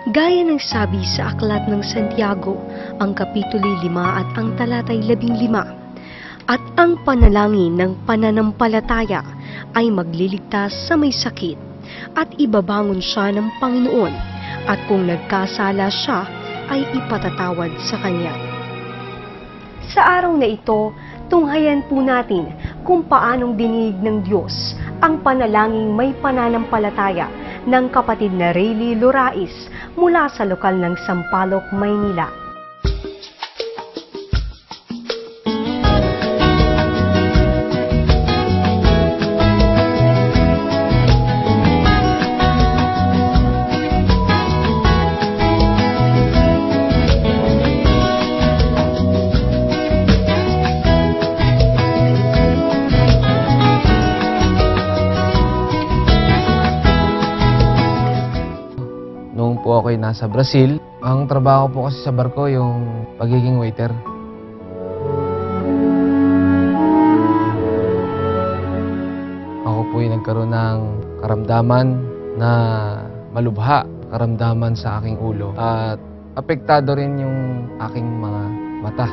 Gaya ng sabi sa Aklat ng Santiago, ang Kapitulo 5 at ang talatay 15, at ang panalangin ng pananampalataya ay magliligtas sa may sakit at ibabangon siya ng Panginoon, at kung nagkasala siya ay ipatatawad sa Kanya. Sa araw na ito, tunghayan po natin kung paanong dininig ng Diyos ang panalangin may pananampalataya ng kapatid na Rayleigh Lorais mula sa lokal ng Sampaloc, Maynila. Noong po ako'y nasa Brazil, ang trabaho po kasi sa barko yung pagiging waiter. Ako po'y nagkaroon ng karamdaman na malubha, karamdaman sa aking ulo, at apektado rin yung aking mga mata.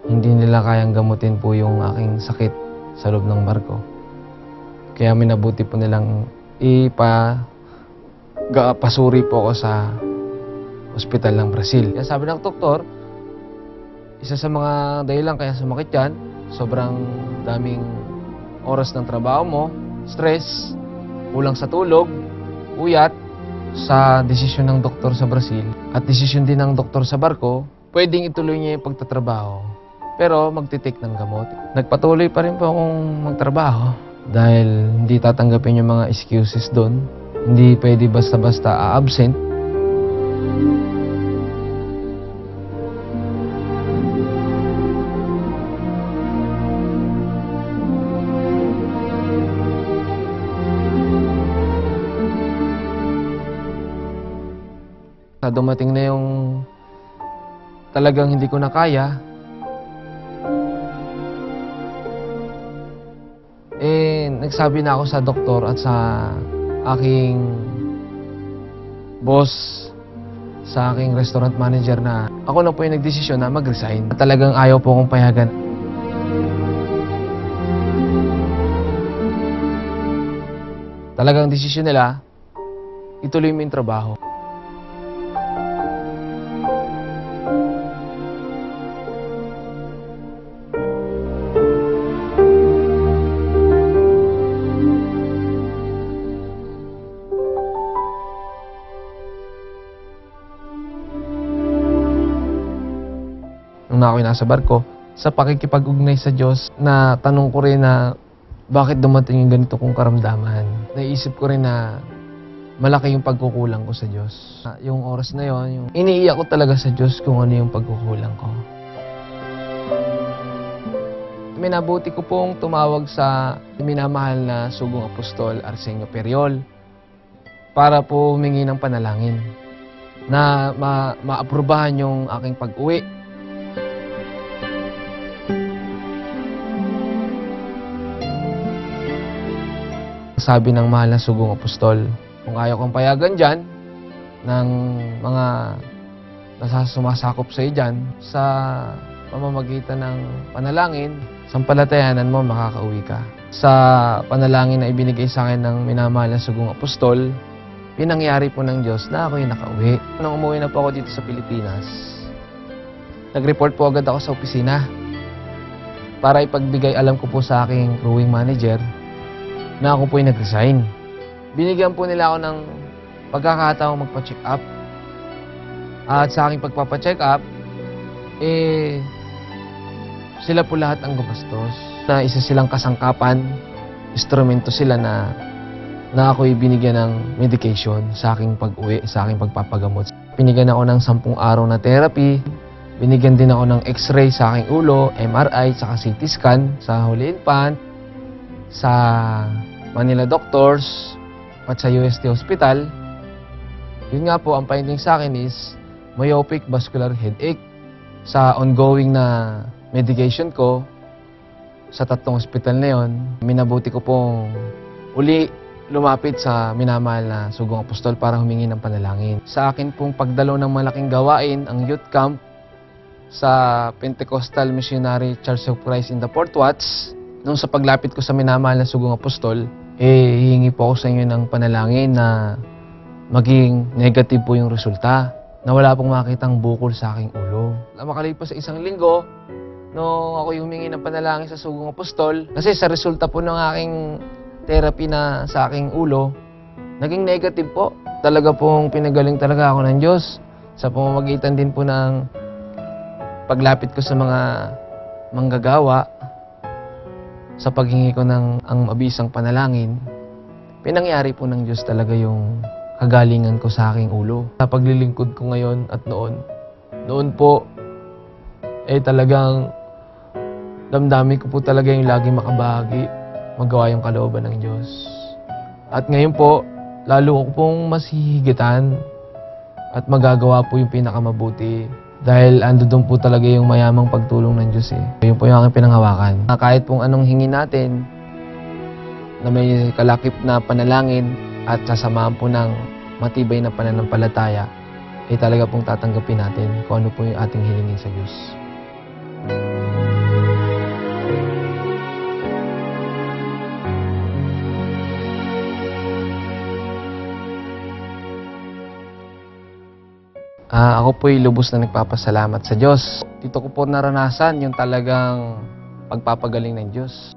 Hindi nila kayang gamutin po yung aking sakit sa loob ng barko. Kaya minabuti po nilang pasuri po ako sa ospital ng Brazil. Kaya sabi ng doktor, isa sa mga dahilan kaya sumakit yan, sobrang daming oras ng trabaho mo, stress, kulang sa tulog, uyat. Sa desisyon ng doktor sa Brazil at desisyon din ng doktor sa barko, pwedeng ituloy niya yung pagtatrabaho. Pero magtitik ng gamot. Nagpatuloy pa rin po akong magtrabaho dahil hindi tatanggapin yung mga excuses doon. Hindi pwede basta-basta a-absent. Dumating na yung talagang hindi ko na kaya. Nagsabi na ako sa doktor at sa aking boss, sa aking restaurant manager na ako na po yung nagdesisyon na mag-resign. Talagang ayaw po akong payagan. Talagang desisyon nila, ituloy mo yung trabaho. Nung ako'y nasa barko, sa pakikipag-ugnay sa Diyos, na tanong ko rin na bakit dumating yung ganito kong karamdaman. Naisip ko rin na malaki yung pagkukulang ko sa Diyos. Yung oras na yon, iniiyak ko talaga sa Diyos kung ano yung pagkukulang ko. Minabuti ko pong tumawag sa minamahal na Sugong Apostol Arsenio Periol para po humingi ng panalangin na maaprubahan yung aking pag-uwi. Sabi ng mahal na Sugong Apostol, kung ayaw kong payagan dyan ng mga sumasakop sa'yo dyan, sa pamamagitan ng panalangin, sampalatayanan mo, makakauwi ka. Sa panalangin na ibinigay sa akin ng minamahal na Sugong Apostol, pinangyari po ng Diyos na ako'y nakauwi. Nung umuwi na po ako dito sa Pilipinas, nag-report po agad ako sa opisina para ipagbigay alam ko po sa aking crewing manager na ako po'y nag-resign. Binigyan po nila ako ng pagkakataong magpa-check up. At sa aking pagpapa-check up, sila po lahat ang gumastos. Na isa silang kasangkapan, instrumento sila na ako'y binigyan ng medication sa aking pag-uwi, sa aking pagpapagamot. Binigyan ako ng 10 araw na therapy. Binigyan din ako ng x-ray sa aking ulo, MRI, saka CT scan sa Holy Infant, sa Manila Doctors, at sa UST Hospital, yun nga po, ang finding sa akin is myopic vascular headache. Sa ongoing na medication ko, sa 3 hospital na yon, minabuti ko pong uli lumapit sa minamahal na Sugong Apostol para humingi ng panalangin. Sa akin pong pagdalo ng malaking gawain, ang youth camp sa Pentecostal Missionary Church of Christ in the Fort Watts, nung sa paglapit ko sa minamahal na Sugong Apostol, hihingi po ako sa inyo ng panalangin na maging negative po yung resulta, na wala pong makitang bukol sa aking ulo. Makalipas sa 1 linggo, no ako yung humingi ng panalangin sa Sugong Apostol, kasi sa resulta po ng aking therapy na sa aking ulo, naging negative po. Talaga pong pinagaling talaga ako ng Diyos sa pamamagitan din po ng paglapit ko sa mga manggagawa, sa paghingi ko ng ang mabisang panalangin. Pinangyari po ng Diyos talaga yung kagalingan ko sa aking ulo. Sa paglilingkod ko ngayon at noon po, talagang damdamin ko po talaga yung lagi makabahagi, magawa yung kalooban ng Diyos. At ngayon po, lalo ko pong mas hihigitan at magagawa po yung pinakamabuti dahil ando doon po talaga yung mayamang pagtulong ng Diyos Yun po yung aking pinanghawakan. Kahit pong anong hingi natin na may kalakip na panalangin at sasamahan po ng matibay na pananampalataya, talaga pong tatanggapin natin kung ano po yung ating hilingin sa Diyos. Ako po'y lubos na nagpapasalamat sa Diyos. Dito ko po naranasan yung talagang pagpapagaling ng Diyos.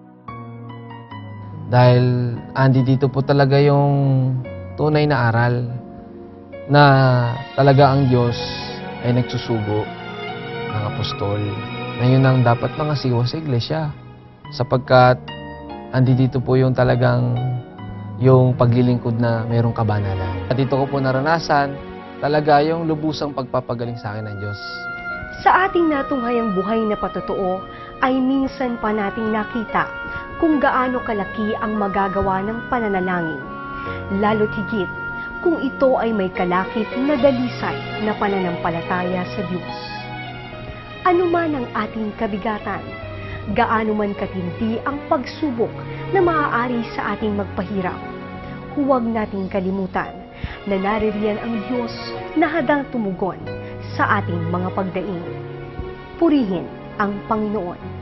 Dahil dito po talaga yung tunay na aral na talaga ang Diyos ay nagsusugo ng apostol. Na yun ang dapat mangasiwa sa iglesia. Sapagkat dito po yung talagang yung paglilingkod na mayroong kabanalan. At dito ko po naranasan talaga yung lubusang pagpapagaling sa akin ng Diyos. Sa ating natunghayang buhay na patotoo, ay minsan pa nating nakita kung gaano kalaki ang magagawa ng pananalangin. Lalo't higit kung ito ay may kalakip na dalisay na pananampalataya sa Diyos. Ano man ang ating kabigatan, gaano man katindi ang pagsubok na maaari sa ating magpahirap, huwag nating kalimutan na naririyan ang Diyos na hadang tumugon sa ating mga pagdaing. Purihin ang Panginoon.